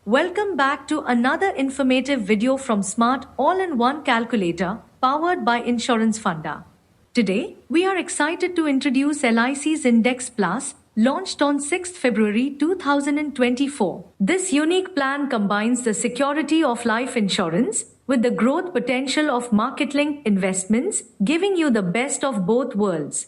Welcome back to another informative video from Smart All-in-One Calculator powered by Insurance Funda. Today, we are excited to introduce LIC's Index Plus, launched on 6th February 2024. This unique plan combines the security of life insurance with the growth potential of market-linked investments, giving you the best of both worlds.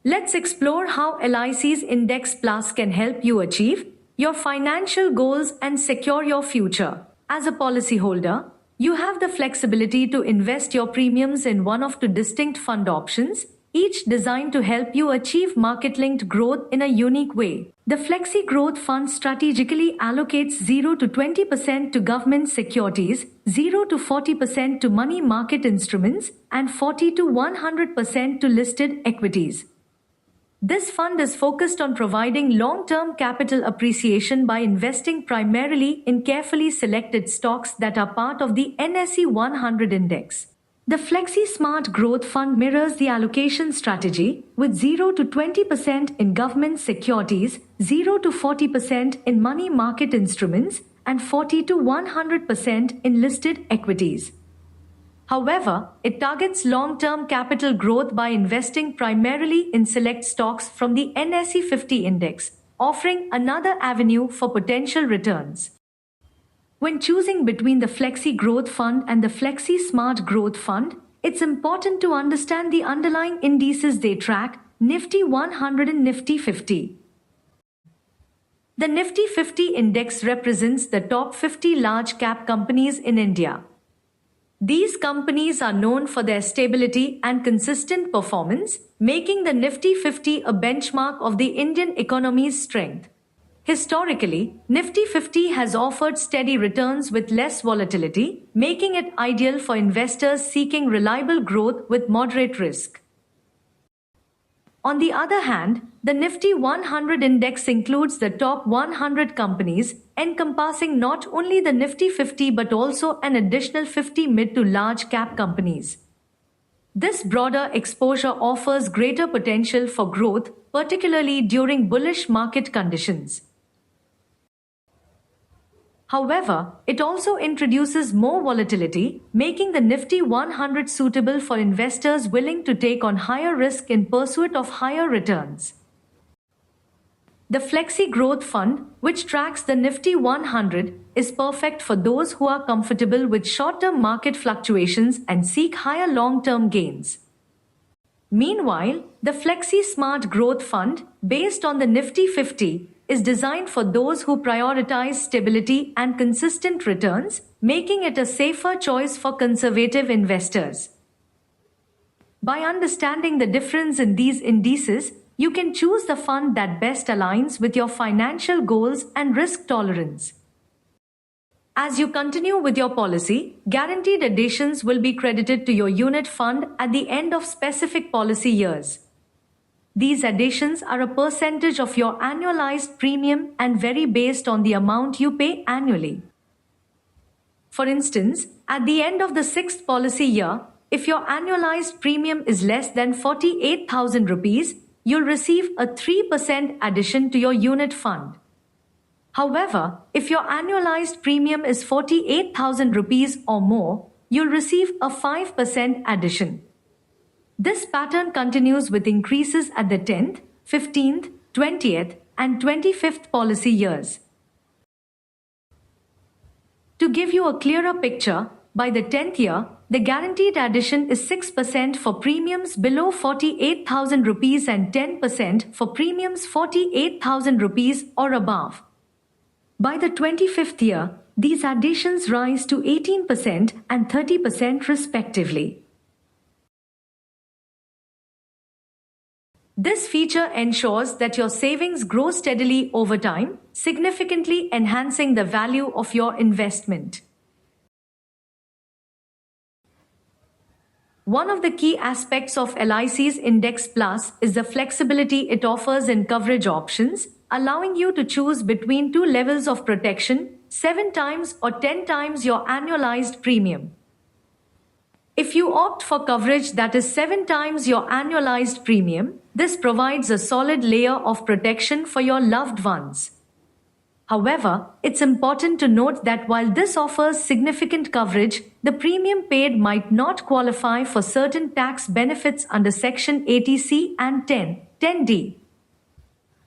Let's explore how LIC's Index Plus can help you achieve your financial goals and secure your future. As a policyholder, you have the flexibility to invest your premiums in one of two distinct fund options, each designed to help you achieve market-linked growth in a unique way. The Flexi Growth Fund strategically allocates 0 to 20% to government securities, 0 to 40% to money market instruments, and 40 to 100% to listed equities. This fund is focused on providing long-term capital appreciation by investing primarily in carefully selected stocks that are part of the NSE 100 index. The Flexi Smart Growth Fund mirrors the allocation strategy with 0 to 20% in government securities, 0 to 40% in money market instruments, and 40 to 100% in listed equities. However, it targets long-term capital growth by investing primarily in select stocks from the NSE 50 index, offering another avenue for potential returns. When choosing between the Flexi Growth Fund and the Flexi Smart Growth Fund, it's important to understand the underlying indices they track, Nifty 100 and Nifty 50. The Nifty 50 index represents the top 50 large-cap companies in India. These companies are known for their stability and consistent performance, making the Nifty 50 a benchmark of the Indian economy's strength. Historically, Nifty 50 has offered steady returns with less volatility, making it ideal for investors seeking reliable growth with moderate risk. On the other hand, the Nifty 100 index includes the top 100 companies, encompassing not only the Nifty 50 but also an additional 50 mid to large cap companies. This broader exposure offers greater potential for growth, particularly during bullish market conditions. However, it also introduces more volatility, making the Nifty 100 suitable for investors willing to take on higher risk in pursuit of higher returns. The Flexi Growth Fund, which tracks the Nifty 100, is perfect for those who are comfortable with short-term market fluctuations and seek higher long-term gains. Meanwhile, the Flexi Smart Growth Fund, based on the Nifty 50, is designed for those who prioritize stability and consistent returns, making it a safer choice for conservative investors. By understanding the difference in these indices, you can choose the fund that best aligns with your financial goals and risk tolerance. As you continue with your policy, guaranteed additions will be credited to your unit fund at the end of specific policy years. These additions are a percentage of your annualized premium and vary based on the amount you pay annually. For instance, at the end of the sixth policy year, if your annualized premium is less than 48,000 rupees, you'll receive a 3% addition to your unit fund. However, if your annualized premium is 48,000 rupees or more, you'll receive a 5% addition. This pattern continues with increases at the 10th, 15th, 20th, and 25th policy years. To give you a clearer picture, by the 10th year, the guaranteed addition is 6% for premiums below 48,000 rupees and 10% for premiums 48,000 rupees or above. By the 25th year, these additions rise to 18% and 30% respectively. This feature ensures that your savings grow steadily over time, significantly enhancing the value of your investment. One of the key aspects of LIC's Index Plus is the flexibility it offers in coverage options, allowing you to choose between two levels of protection, 7 times or 10 times your annualized premium. If you opt for coverage that is 7 times your annualized premium, this provides a solid layer of protection for your loved ones. However, it's important to note that while this offers significant coverage, the premium paid might not qualify for certain tax benefits under Section 80C and 10(10)(d).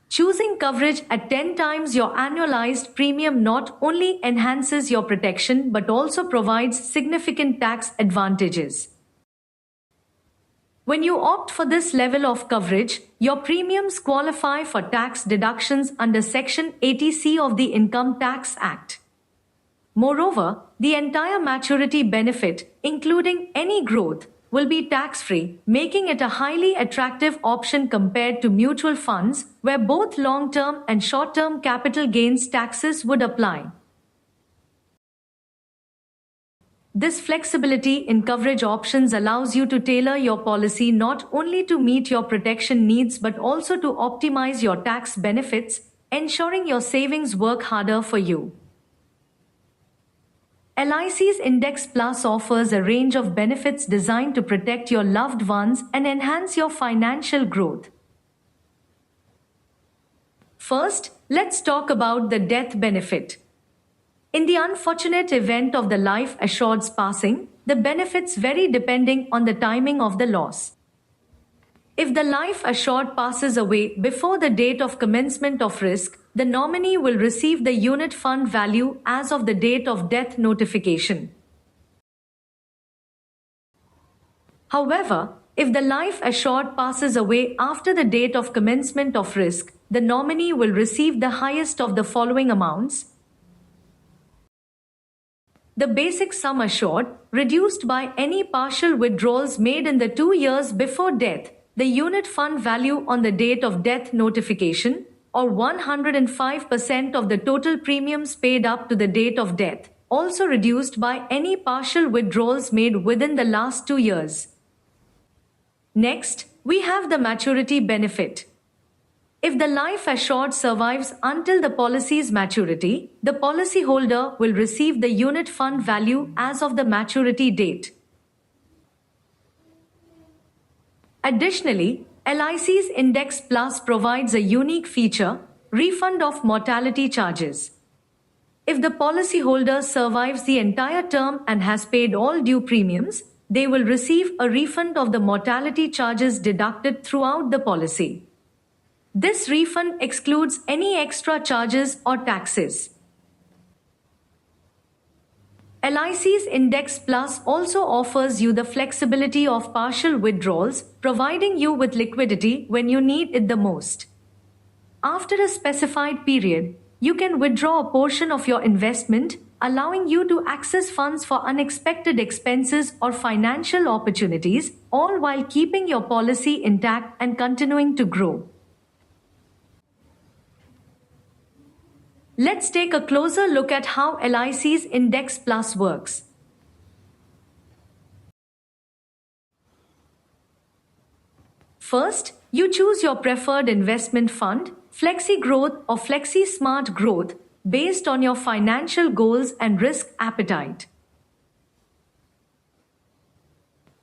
Choosing coverage at 10 times your annualized premium not only enhances your protection but also provides significant tax advantages. When you opt for this level of coverage, your premiums qualify for tax deductions under Section 80C of the Income Tax Act. Moreover, the entire maturity benefit, including any growth, will be tax-free, making it a highly attractive option compared to mutual funds, where both long-term and short-term capital gains taxes would apply. This flexibility in coverage options allows you to tailor your policy not only to meet your protection needs but also to optimize your tax benefits, ensuring your savings work harder for you. LIC's Index Plus offers a range of benefits designed to protect your loved ones and enhance your financial growth. First, let's talk about the death benefit. In the unfortunate event of the life assured's passing, the benefits vary depending on the timing of the loss. If the life assured passes away before the date of commencement of risk, the nominee will receive the unit fund value as of the date of death notification. However, if the life assured passes away after the date of commencement of risk, the nominee will receive the highest of the following amounts: the basic sum assured, reduced by any partial withdrawals made in the 2 years before death, the unit fund value on the date of death notification, or 105% of the total premiums paid up to the date of death, also reduced by any partial withdrawals made within the last 2 years. Next, we have the maturity benefit. If the life assured survives until the policy's maturity, the policyholder will receive the unit fund value as of the maturity date. Additionally, LIC's Index Plus provides a unique feature: refund of mortality charges. If the policyholder survives the entire term and has paid all due premiums, they will receive a refund of the mortality charges deducted throughout the policy. This refund excludes any extra charges or taxes. LIC's Index Plus also offers you the flexibility of partial withdrawals, providing you with liquidity when you need it the most. After a specified period, you can withdraw a portion of your investment, allowing you to access funds for unexpected expenses or financial opportunities, all while keeping your policy intact and continuing to grow. Let's take a closer look at how LIC's Index Plus works. First, you choose your preferred investment fund, Flexi Growth or Flexi Smart Growth, based on your financial goals and risk appetite.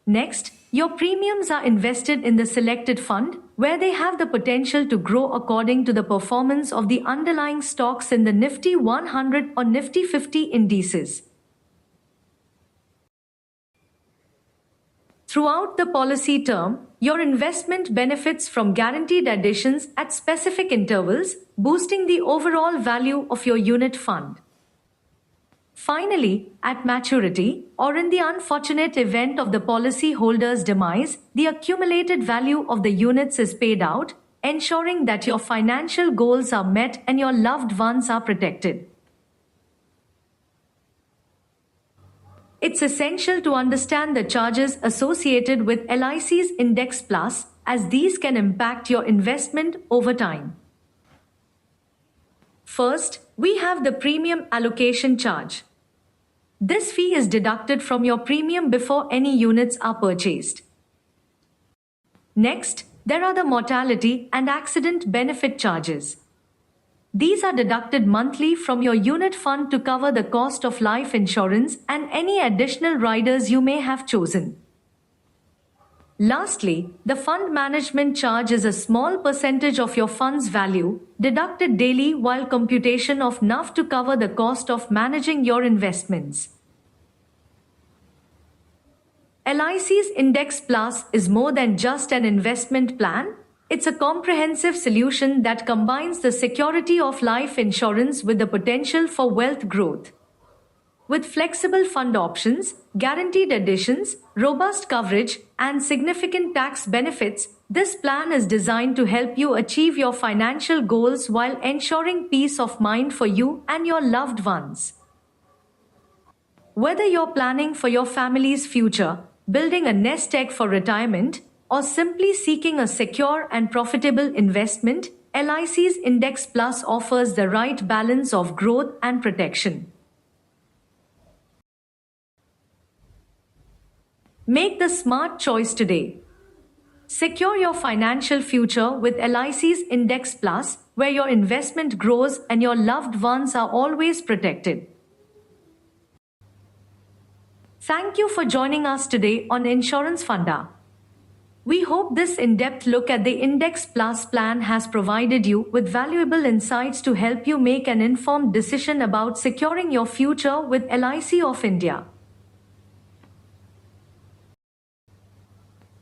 Next, your premiums are invested in the selected fund, where they have the potential to grow according to the performance of the underlying stocks in the Nifty 100 or Nifty 50 indices. Throughout the policy term, your investment benefits from guaranteed additions at specific intervals, boosting the overall value of your unit fund. Finally, at maturity, or in the unfortunate event of the policyholder's demise, the accumulated value of the units is paid out, ensuring that your financial goals are met and your loved ones are protected. It's essential to understand the charges associated with LIC's Index Plus, as these can impact your investment over time. First, we have the premium allocation charge. This fee is deducted from your premium before any units are purchased. Next, there are the mortality and accident benefit charges. These are deducted monthly from your unit fund to cover the cost of life insurance and any additional riders you may have chosen. Lastly, the fund management charge is a small percentage of your fund's value, deducted daily while computation of NAV to cover the cost of managing your investments. LIC's Index Plus is more than just an investment plan. It's a comprehensive solution that combines the security of life insurance with the potential for wealth growth. With flexible fund options, guaranteed additions, robust coverage, and significant tax benefits, this plan is designed to help you achieve your financial goals while ensuring peace of mind for you and your loved ones. Whether you're planning for your family's future, building a nest egg for retirement, or simply seeking a secure and profitable investment, LIC's Index Plus offers the right balance of growth and protection. Make the smart choice today. Secure your financial future with LIC's Index Plus, where your investment grows and your loved ones are always protected. Thank you for joining us today on Insurance Funda. We hope this in-depth look at the Index Plus plan has provided you with valuable insights to help you make an informed decision about securing your future with LIC of India.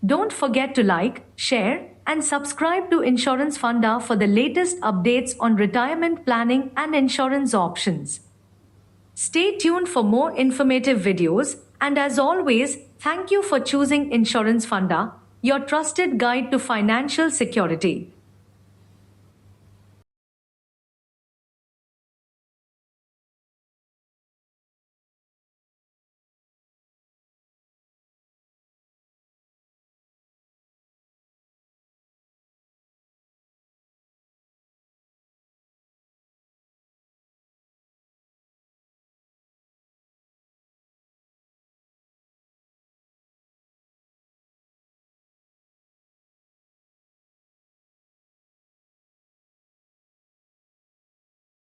Don't forget to like, share, and subscribe to Insurance Funda for the latest updates on retirement planning and insurance options. Stay tuned for more informative videos, and as always, thank you for choosing Insurance Funda, your trusted guide to financial security.